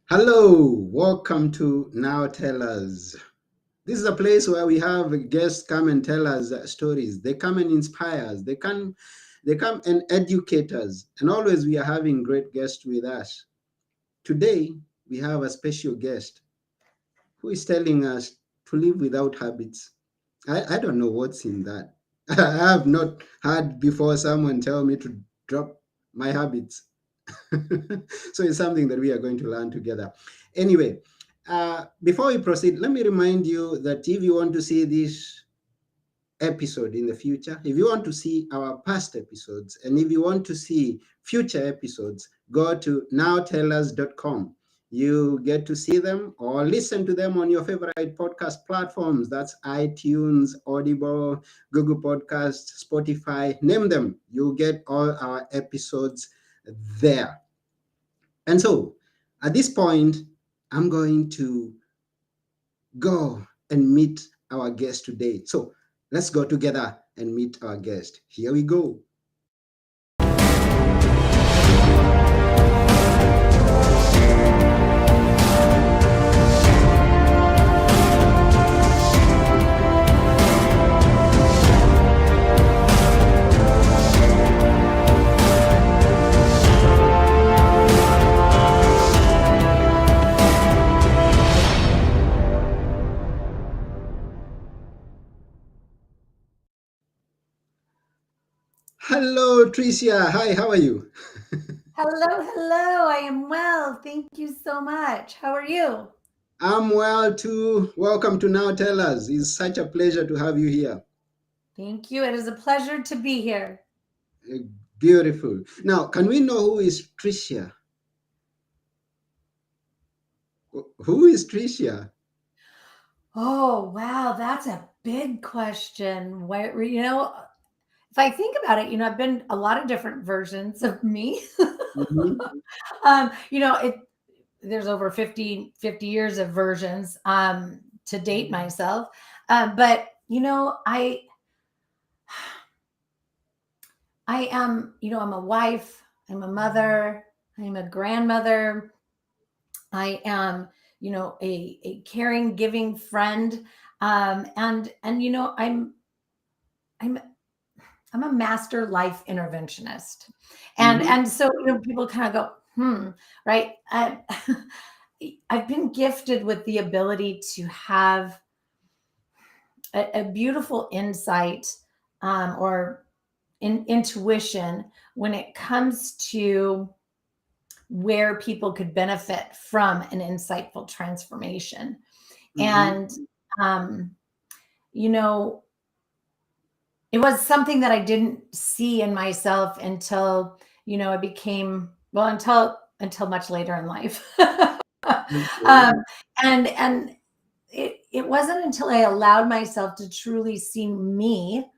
Hello, welcome to Now Tell Us. This is a place where we have guests come and tell us stories. They come and inspire us. They come and educate us. And always we are having great guests with us. Today we have a special guest who is telling us to live without habits. I don't know what's in that. I have not heard before someone tell me to drop my habits. So it's something that we are going to learn together. Anyway, before we proceed, let me remind you that if you want to see this episode in the future, if you want to see our past episodes, and if you want to see future episodes, go to nowtellus.com. You get to see them or listen to them on your favorite podcast platforms. That's iTunes, Audible, Google Podcasts, Spotify, name them. You'll get all our episodes there. And so at this point, I'm going to go and meet our guest today. So let's go together and meet our guest. Here we go. Hello, Tricia. Hi, how are you? Hello. I am well. Thank you so much. How are you? I'm well too. Welcome to Now Tell Us. It's such a pleasure to have you here. Thank you. It is a pleasure to be here. Uh, Beautiful. Now, can we know who is Tricia? Who is Tricia? Oh, wow. That's a big question. If I think about it, I've been a lot of different versions of me. Mhm. It there's over 50 years of versions to date myself. But I am, I'm a wife, I'm a mother, I'm a grandmother, I am, a caring, giving friend, I'm I'm a master life interventionist, Mhm. and so people kind of go, right? I've been gifted with the ability to have a beautiful insight or intuition when it comes to where people could benefit from an insightful transformation. Mhm. And, um, you know, it was something that I didn't see in myself until, I became, well, until much later in life. Okay. um, and it wasn't until I allowed myself to truly see me,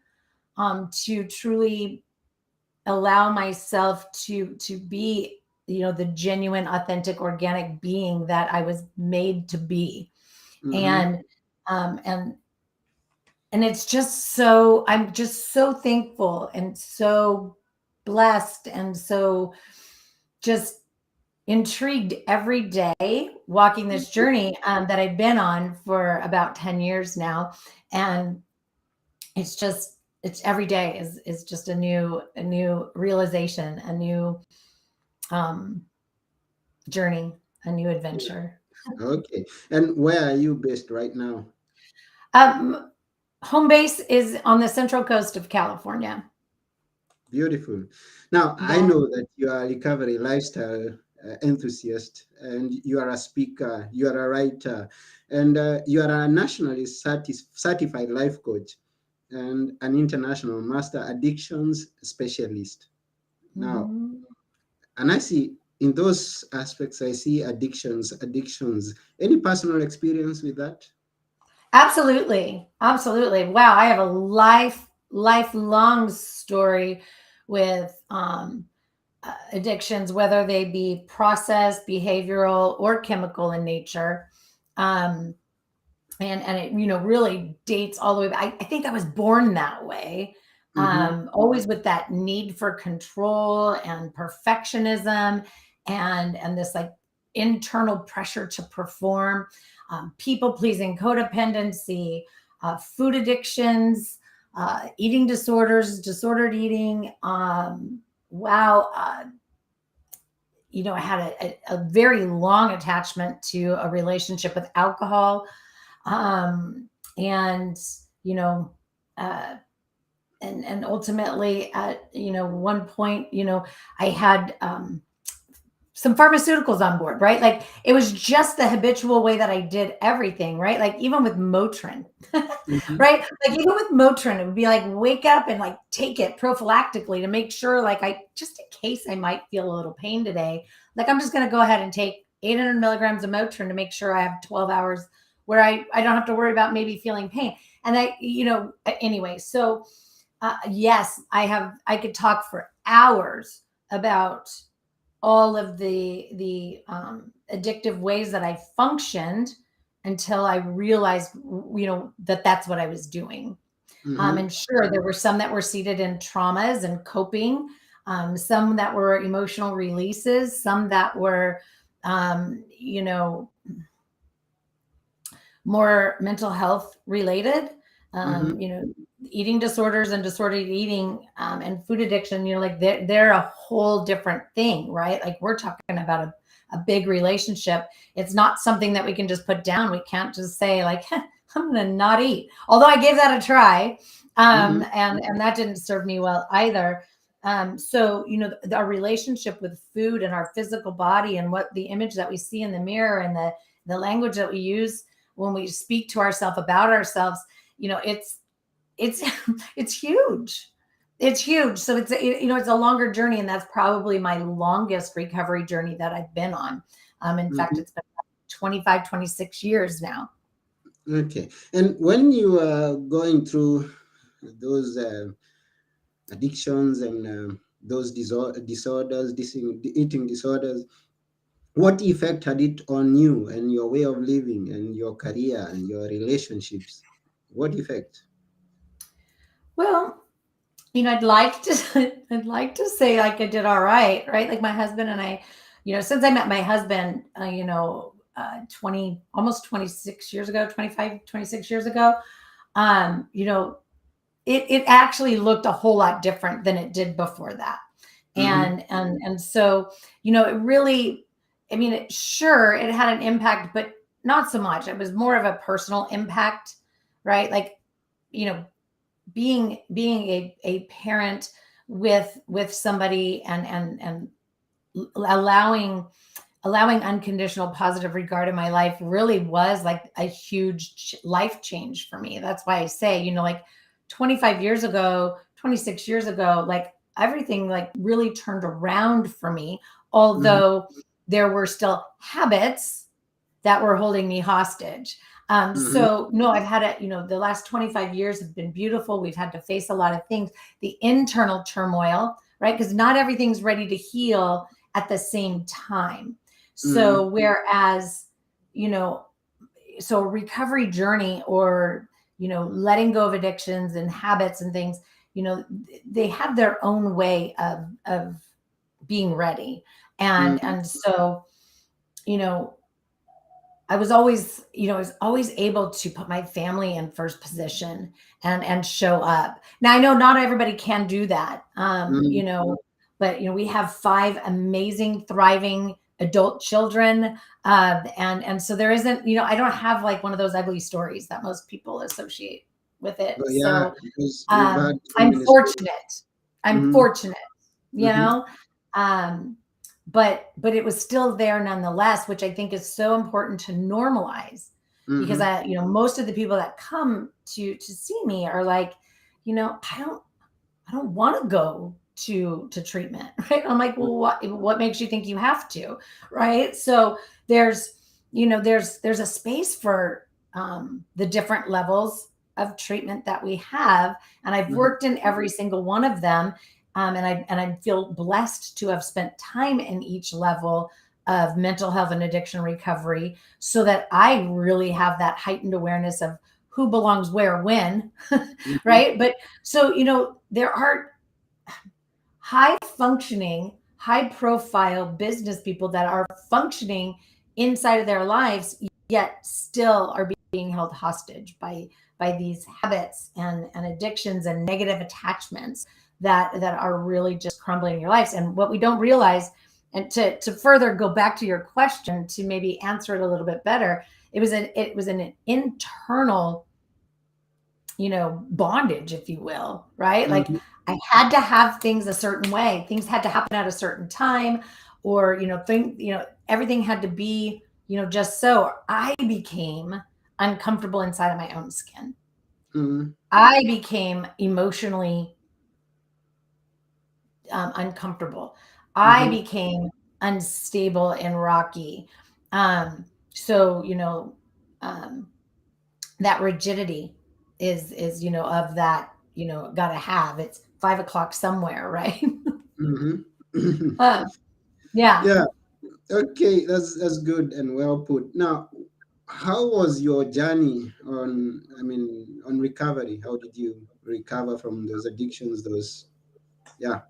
to truly allow myself to be, the genuine, authentic, organic being that I was made to be. Mhm. And um and and it's just so I'm just so thankful and so blessed and so just intrigued every day walking this journey that I've been on for about 10 years now. And it's every day is just a new realization, a new um journey, a new adventure. Okay. And where are you based right now? um Home base is on the central coast of California. Beautiful. Now, I Yeah. know that you are a recovery lifestyle enthusiast and you are a speaker, you are a writer, and you are a nationally certified life coach and an international master addictions specialist. Now, Mhm. and I see in those aspects, I see addictions. Any personal experience with that? Absolutely. Wow, I have a lifelong story with addictions, whether they be process, behavioral, or chemical in nature. Um, and it really dates all the way back. I think I was born that way, Mm-hmm. always with that need for control and perfectionism, and this like internal pressure to perform, people pleasing, codependency, food addictions, eating disorders, disordered eating. Wow. I had a very long attachment to a relationship with alcohol. And, you know, uh, and ultimately at, one point, I had, some pharmaceuticals on board, right? Like it was just the habitual way that I did everything, right? Like even with Motrin, Mm-hmm. right? Like even with Motrin, it would be like wake up and like take it prophylactically to make sure, like just in case I might feel a little pain today, like I'm just going to go ahead and take 800 milligrams of Motrin to make sure I have 12 hours where I don't have to worry about maybe feeling pain. And anyway, so yes, I could talk for hours about all of the addictive ways that I functioned until I realized, that that's what I was doing. Mm-hmm. And sure, there were some that were seated in traumas and coping, some that were emotional releases, some that were, more mental health related, Mm-hmm. eating disorders and disordered eating, and food addiction, like they're a whole different thing, right? Like we're talking about a big relationship. It's not something that we can just put down. We can't just say like, I'm going to not eat. Although I gave that a try. Mm-hmm. And that didn't serve me well either. So, our relationship with food and our physical body and what the image that we see in the mirror and the language that we use when we speak to ourselves about ourselves, it's it's huge. It's huge. So it's a longer journey, and that's probably my longest recovery journey that I've been on. In fact, Mm-hmm. it's been 25, 26 years now. Okay. And when you are going through those addictions and those disorders, eating disorders, what effect had it on you and your way of living and your career and your relationships? What effect? Well, I'd like to I'd like to say like I did all right, right? Like my husband and I, since I met my husband, 20 almost 26 years ago, 25, 26 years ago, it actually looked a whole lot different than it did before that. Mm-hmm. And so, it really, I mean, sure, it had an impact, but not so much. It was more of a personal impact, right? Like, you know, being a parent with somebody and allowing unconditional positive regard in my life really was like a huge life change for me. That's why I say, like 25 years ago, 26 years ago, like everything like really turned around for me, Mm-hmm. although there were still habits that were holding me hostage. Mm-hmm. So no, I've had it, the last 25 years have been beautiful. We've had to face a lot of things, the internal turmoil, right? Because not everything's ready to heal at the same time. Mm-hmm. So whereas, you know, so a recovery journey or, letting go of addictions and habits and things, they have their own way of being ready. And so, you know, I was always able to put my family in first position and show up. Now I know not everybody can do that, Mm-hmm. but we have five amazing, thriving adult children, and so there isn't, I don't have like one of those ugly stories that most people associate with it. Oh, yeah, So because you've had so I'm many stories. fortunate. I'm Mm-hmm. fortunate, you Mm-hmm. know. Um, but it was still there nonetheless, which I think is so important to normalize because Mm-hmm. most of the people that come to see me are like, I don't want to go to treatment, right? I'm like, well, what makes you think you have to, right? So there's, there's a space for the different levels of treatment that we have, and I've Mm-hmm. worked in every single one of them, and I feel blessed to have spent time in each level of mental health and addiction recovery, so that I really have that heightened awareness of who belongs where when, Mm-hmm. right? But so there are high functioning high profile business people that are functioning inside of their lives, yet still are being held hostage by these habits and addictions and negative attachments that are really just crumbling your lives. And what we don't realize, and to further go back to your question, to maybe answer it a little bit better, it was an internal, bondage, if you will, right? Like, Mhm. I had to have things a certain way. Things had to happen at a certain time, or, everything had to be, just so. I became uncomfortable inside of my own skin. Mhm. I became emotionally uncomfortable. I Mhm. became unstable and rocky. So, um, that rigidity is of that, gotta have, it's 5 o'clock somewhere, right? Mhm. uh, yeah. Yeah. Okay. That's good and well put. Now, how was your journey on? I mean, on recovery? How did you recover from those addictions? Those. Yeah.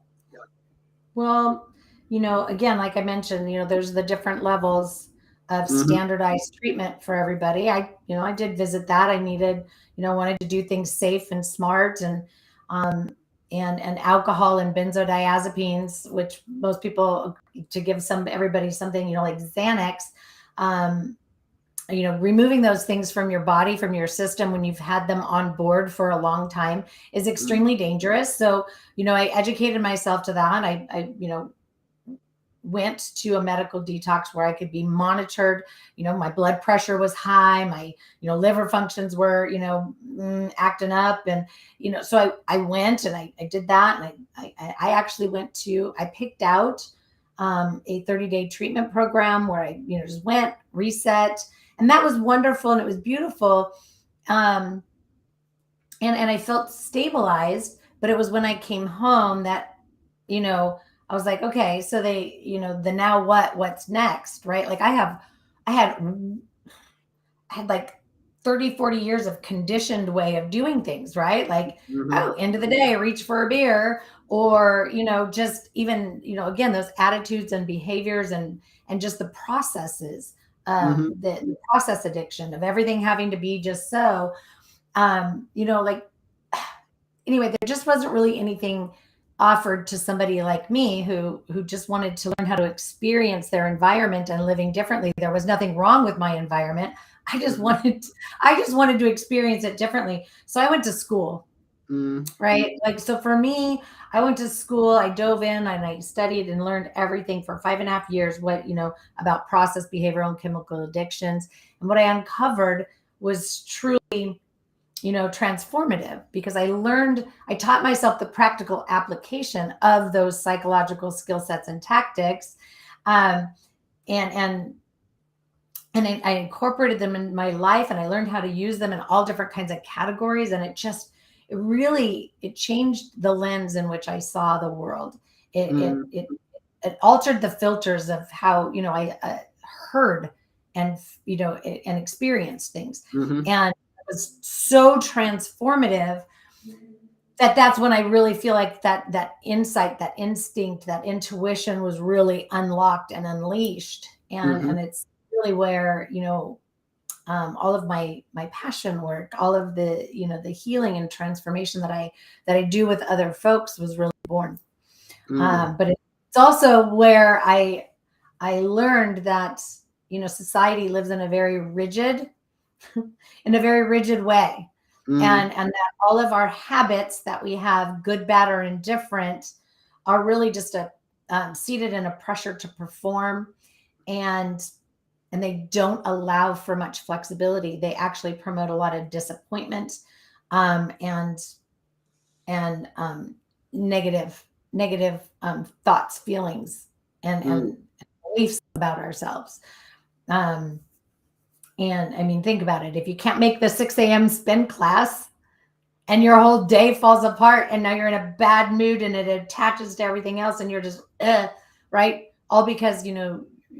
Well, again, like I mentioned, there's the different levels of Mhm. standardized treatment for everybody. I did visit that. I needed, wanted to do things safe and smart, um, and alcohol and benzodiazepines, which most people, to give everybody something, like Xanax, um, removing those things from your body, from your system, when you've had them on board for a long time, is Mhm. extremely dangerous. So, I educated myself to that. I went to a medical detox where I could be monitored. My blood pressure was high. My, liver functions were, acting up. And, so I went and I did that. And I actually I picked out a 30-day treatment program where I, just went, reset. And that was wonderful. And it was beautiful. Um, and I felt stabilized, but it was when I came home that, you know, I was like, okay, so they, the now what's next, right? Like I had I had like 30, 40 years of conditioned way of doing things, right? Like, Mhm. oh, end of the day, reach for a beer, or, just even, again, those attitudes and behaviors and just the processes, Mhm. the process addiction of everything having to be just so, like, anyway, there just wasn't really anything offered to somebody like me who just wanted to learn how to experience their environment and living differently. There was nothing wrong with my environment. I just Mhm. wanted I just wanted to experience it differently. So I went to school, Mhm. right? Like, so for me, I went to school, I dove in and I studied and learned everything for 5.5 years, about process behavioral and chemical addictions. And what I uncovered was truly, transformative, because I taught myself the practical application of those psychological skill sets and tactics. Um, and, and, I incorporated them in my life, and I learned how to use them in all different kinds of categories. And it changed the lens in which I saw the world. It, it, Mhm. it, it altered the filters of how, I heard and, and experienced things. Mhm. And it was so transformative that's when I really feel like that insight, that instinct, that intuition was really unlocked and unleashed. And Mhm. it's really where, all of my passion work, all of the, the healing and transformation that I do with other folks was really born. Mhm. But it's also where I learned that, society lives in a very rigid in a very rigid way. Mhm. And that all of our habits that we have, good, bad, or indifferent, are really just seated in a pressure to perform, and they don't allow for much flexibility. They actually promote a lot of disappointment, and and negative thoughts, feelings, Mhm. and beliefs about ourselves. Um, and I mean, think about it. If you can't make the 6 a.m. spin class, and your whole day falls apart, and now you're in a bad mood, and it attaches to everything else, and you're just, right? All because,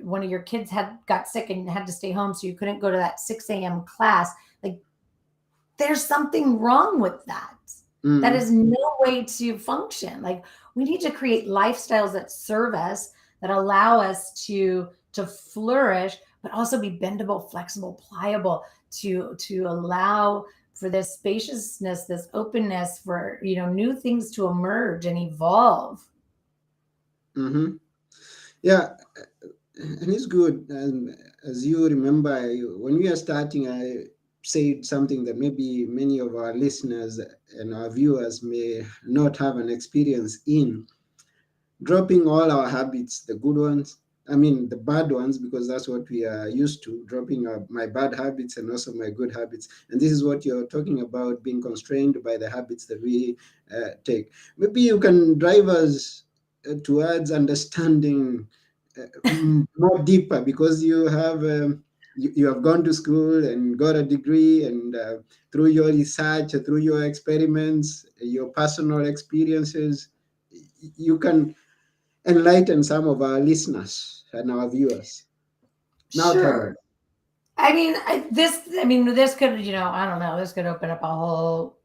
one of your kids got sick and had to stay home, so you couldn't go to that 6 a.m. class. Like, there's something wrong with that. That Mm, is no way to function. Like, we need to create lifestyles that serve us, that allow us to flourish, but also be bendable, flexible, pliable, to allow for this spaciousness, this openness, for new things to emerge and evolve. mm-hmm. Yeah, and it's good. And as you remember, when we are starting, I said something that maybe many of our listeners and our viewers may not have an experience in: dropping all our habits, the good ones. I mean, the bad ones, because that's what we are used to, dropping my bad habits and also my good habits. And this is what you're talking about, being constrained by the habits that we take. Maybe you can drive us towards understanding more deeper, because you have gone to school and got a degree, and through your research, through your experiments, your personal experiences, you can enlighten some of our listeners and our viewers. Now tell us. Sure. This could, I don't know, this could open up a whole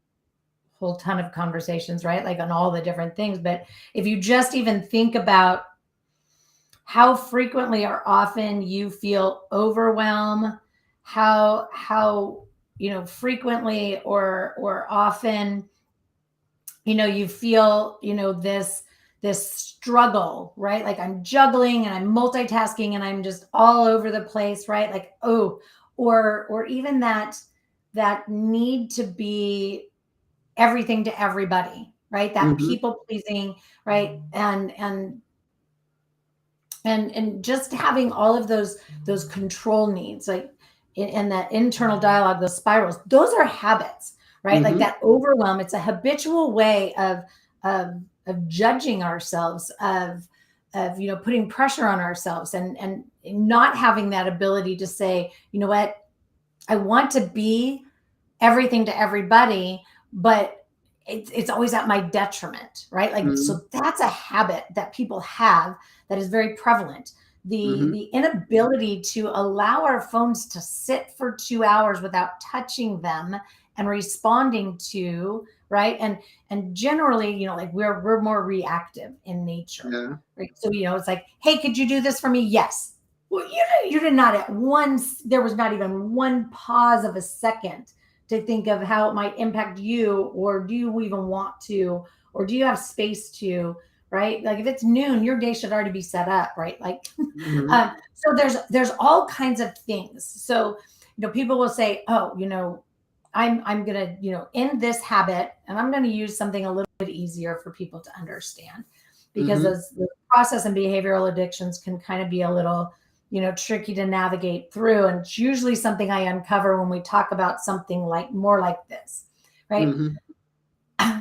ton of conversations, right? Like, on all the different things. But if you just even think about how frequently or often you feel overwhelm, how frequently or often you feel this struggle, right? Like, I'm juggling and I'm multitasking and I'm just all over the place, right? Like, oh, or even that need to be everything to everybody, right? That Mm-hmm, people pleasing, right? And just having all of those control needs, like in that internal dialogue, those spirals, those are habits, right? Like, mm-hmm, that overwhelm, it's a habitual way of of judging ourselves, of putting pressure on ourselves, and not having that ability to say, you know what, I want to be everything to everybody, but it's always at my detriment, right? Like, mm-hmm, so that's a habit that people have, that is very prevalent. The mm-hmm, the inability to allow our phones to sit for 2 hours without touching them and responding to, right? And generally, like, we're more reactive in nature, yeah. right? So, it's like, hey, could you do this for me? Yes. Well, you did not at once. There was not even one pause of a second to think of how it might impact you, or do you even want to, or do you have space to, right? Like, if it's noon, your day should already be set up, right? Like, Mm-hmm, so there's all kinds of things. So, people will say, oh, I'm gonna, end this habit, and I'm gonna use something a little bit easier for people to understand, because mm-hmm, those process and behavioral addictions can kind of be a little, tricky to navigate through. And it's usually something I uncover when we talk about something like more like this, right? mm-hmm,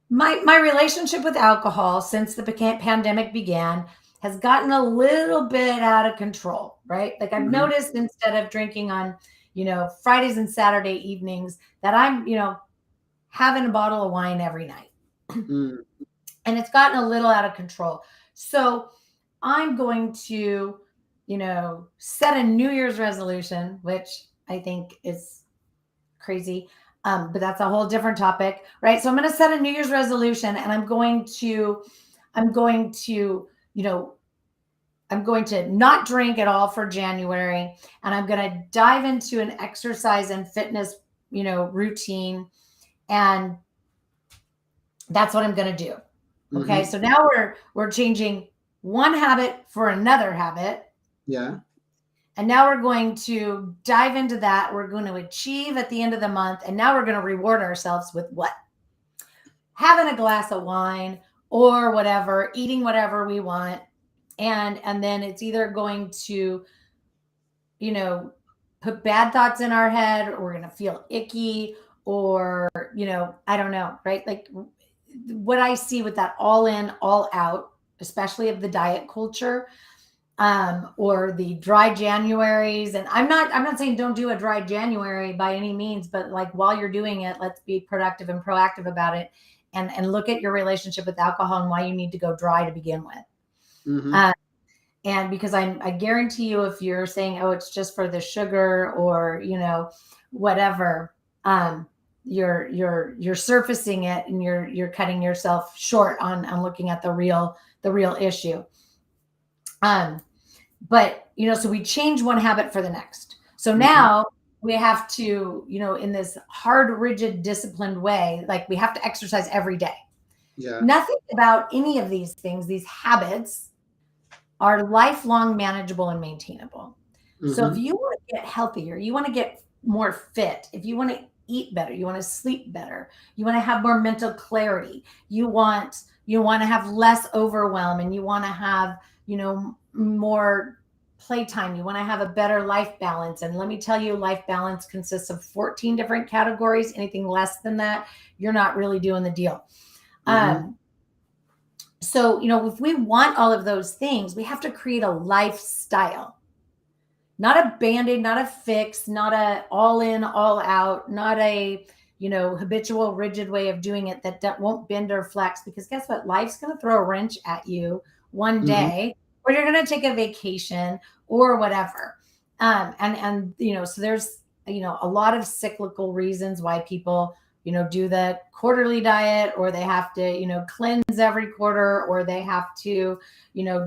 My relationship with alcohol since the pandemic began has gotten a little bit out of control, right? Like, I've mm-hmm, noticed, instead of drinking on, Fridays and Saturday evenings, that I'm, having a bottle of wine every night. mm-hmm, And it's gotten a little out of control. So I'm going to, set a New Year's resolution, which I think is crazy. But that's a whole different topic, right? So I'm going to set a New Year's resolution, and I'm going to, I'm going to not drink at all for January, and I'm going to dive into an exercise and fitness, routine. And that's what I'm going to do. Okay. mm-hmm. So now we're changing one habit for another habit. Yeah. And now we're going to dive into that. We're going to achieve at the end of the month. And now we're going to reward ourselves with what? Having a glass of wine or whatever, eating whatever we want. And then it's either going to, you know, put bad thoughts in our head, or we're going to feel icky, or, I don't know, right? Like, what I see with that all in, all out, especially of the diet culture, or the dry Januaries. And I'm not saying don't do a dry January by any means, but like, while you're doing it, let's be productive and proactive about it, and look at your relationship with alcohol and why you need to go dry to begin with. Mm-hmm, Uh, and because I guarantee you, if you're saying, oh, it's just for the sugar, or, whatever, you're surfacing it, and you're cutting yourself short on looking at the real issue. But so we change one habit for the next. So now we have to, in this hard, rigid, disciplined way, like we have to exercise every day. Yeah. Nothing about any of these things, these habits, are lifelong, manageable, and maintainable. So if you want to get healthier, you want to get more fit, if you want to eat better, you want to sleep better, you want to have more mental clarity, you want to have less overwhelm, and you want to have, more playtime, you want to have a better life balance. And let me tell you, life balance consists of 14 different categories. Anything less than that, you're not really doing the deal. So, if we want all of those things, we have to create a lifestyle, not a band-aid, not a fix, not a all in, all out, not a, habitual, rigid way of doing it that won't bend or flex. Because guess what? Life's going to throw a wrench at you one day, or you're going to take a vacation or whatever. So there's, a lot of cyclical reasons why people, do the quarterly diet, or they have to, cleanse every quarter, or they have to,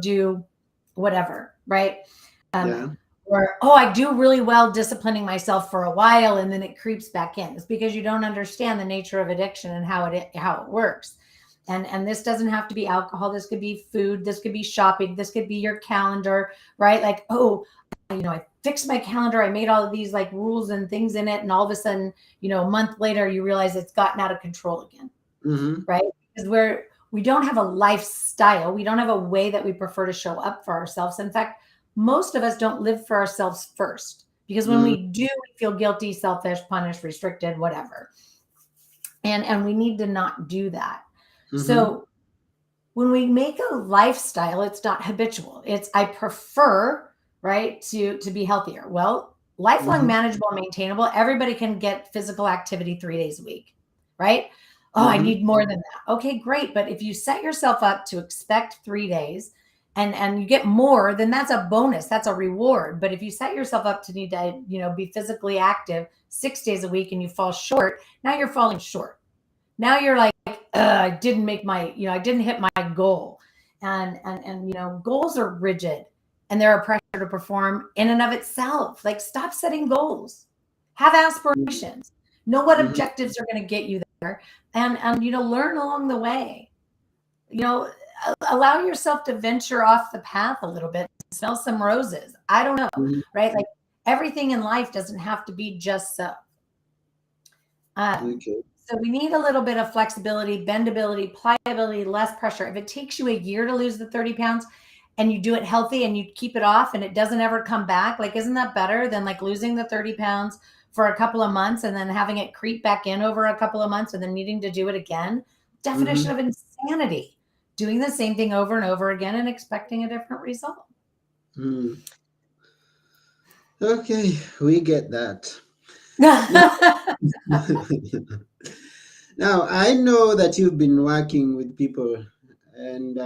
do whatever. Right. Or, I do really well disciplining myself for a while, and then it creeps back in. It's because you don't understand the nature of addiction and how it works. And this doesn't have to be alcohol. This could be food. This could be shopping. This could be your calendar, right? Like, I fixed my calendar. I made all of these like rules and things in it. And all of a sudden, a month later, you realize it's gotten out of control again, right? Because we don't have a lifestyle. We don't have a way that we prefer to show up for ourselves. In fact, most of us don't live for ourselves first, because when we do, we feel guilty, selfish, punished, restricted, whatever. And we need to not do that. So when we make a lifestyle, it's not habitual. It's, I prefer, right, to be healthier. Well, lifelong, manageable, and maintainable. Everybody can get physical activity 3 days a week, right? I need more than that. Okay, great. But if you set yourself up to expect 3 days, and you get more, then that's a bonus. That's a reward. But if you set yourself up to need to, be physically active 6 days a week, and you fall short, now you're falling short. Now you're like, I didn't make my, I didn't hit my goal. And goals are rigid, and they're a pressure to perform in and of itself. Like, stop setting goals. Have aspirations. Know what objectives are going to get you there, and learn along the way. Allow yourself to venture off the path a little bit, smell some roses. I don't know, right? Like, everything in life doesn't have to be just so. So we need a little bit of flexibility, bendability, pliability, less pressure. If it takes you a year to lose the 30 pounds and you do it healthy and you keep it off and it doesn't ever come back, like, isn't that better than like losing the 30 pounds for a couple of months and then having it creep back in over a couple of months and then needing to do it again? Definition of insanity. Doing the same thing over and over again and expecting a different result. Okay, we get that. Now, I know that you've been working with people and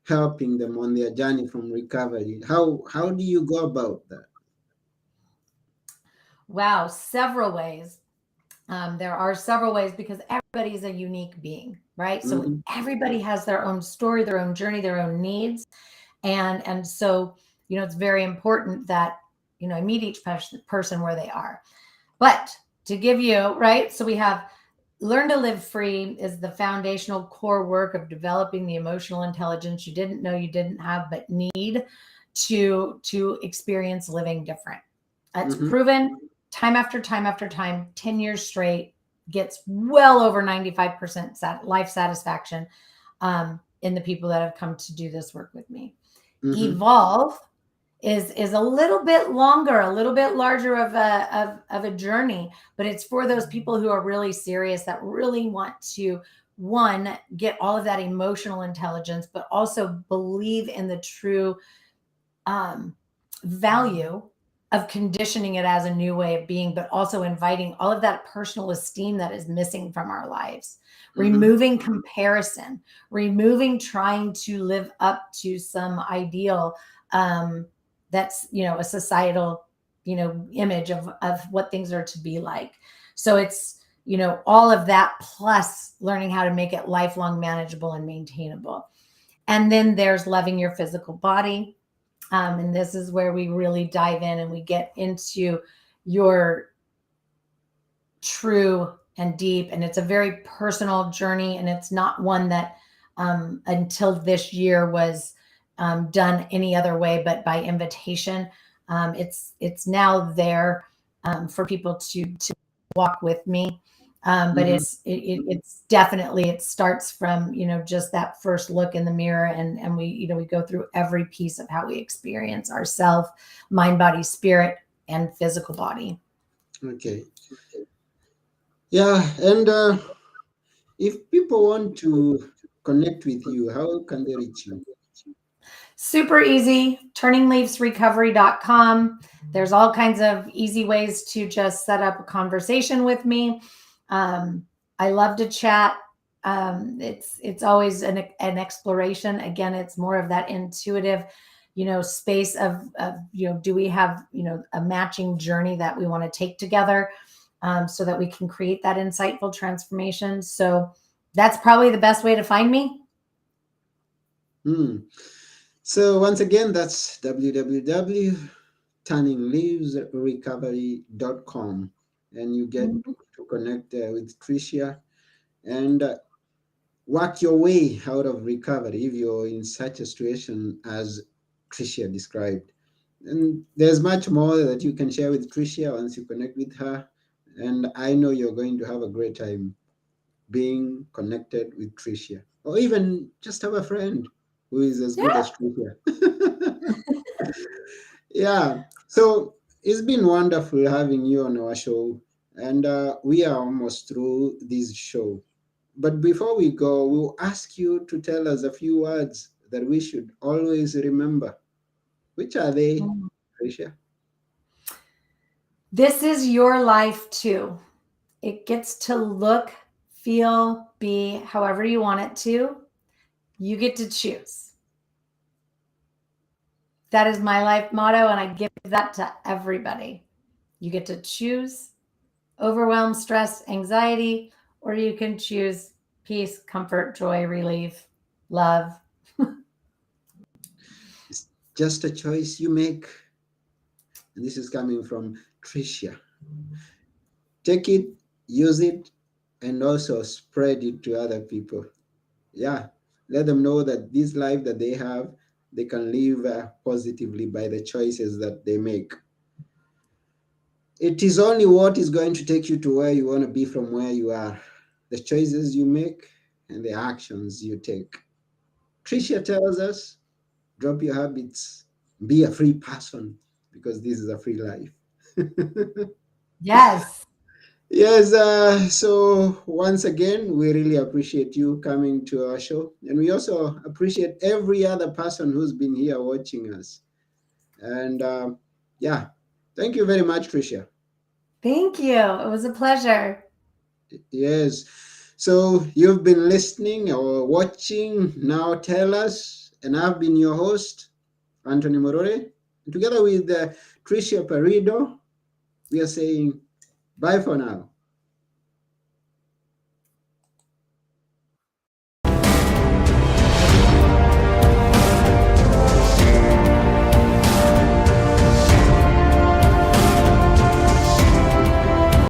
helping them on their journey from recovery. How do you go about that? Wow, several ways. There are several ways, because everybody is a unique being, right? So everybody has their own story, their own journey, their own needs. And so, it's very important that, I meet each person where they are. But to give you, right, so we have Learn to Live Free is the foundational core work of developing the emotional intelligence you didn't know you didn't have, but need to experience living different. It's proven time after time after time, 10 years straight, gets well over 95% life satisfaction in the people that have come to do this work with me. Evolve is a little bit longer, a little bit larger of a journey, but it's for those people who are really serious, that really want to, one, get all of that emotional intelligence, but also believe in the true value of conditioning it as a new way of being, but also inviting all of that personal esteem that is missing from our lives, removing comparison, removing trying to live up to some ideal that's, a societal, image of what things are to be like. So it's, all of that, plus learning how to make it lifelong manageable and maintainable. And then there's loving your physical body. And this is where we really dive in and we get into your true and deep. And it's a very personal journey. And it's not one that until this year was done any other way but by invitation. It's now there for people to walk with me. But Mhm. it's definitely, it starts from, just that first look in the mirror, and we go through every piece of how we experience ourself, mind, body, spirit, and physical body. Okay. Yeah, and if people want to connect with you, how can they reach you? Super easy. Turningleafsrecovery.com. There's all kinds of easy ways to just set up a conversation with me. I love to chat. It's always an exploration. Again, it's more of that intuitive, space of do we have, a matching journey that we want to take together, so that we can create that insightful transformation. So that's probably the best way to find me. Hmm. So once again, that's www.turningleafsrecovery.com, and you get Mhm. to connect with Tricia and work your way out of recovery if you're in such a situation as Tricia described. And there's much more that you can share with Tricia once you connect with her. And I know you're going to have a great time being connected with Tricia, or even just have a friend who is as good Yeah. as Tricia. Yeah. So it's been wonderful having you on our show. And we are almost through this show. But before we go, we'll ask you to tell us a few words that we should always remember. Which are they, Tricia? This is your life too. It gets to look, feel, be however you want it to. You get to choose. That is my life motto, and I give that to everybody. You get to choose overwhelm, stress, anxiety, or you can choose peace, comfort, joy, relief, love. It's just a choice you make. And this is coming from Tricia. Take it, use it, and also spread it to other people. Yeah, let them know that this life that they have, they can live positively by the choices that they make. It is only what is going to take you to where you want to be from where you are. The choices you make and the actions you take. Tricia tells us, drop your habits, be a free person, because this is a free life. Yes. Yes, so once again, we really appreciate you coming to our show. And we also appreciate every other person who's been here watching us. And yeah, thank you very much, Tricia. Thank you. It was a pleasure. Yes. So you've been listening or watching Now Tell Us, and I've been your host, Anthony Morore. Together with Tricia Parido, we are saying bye for now.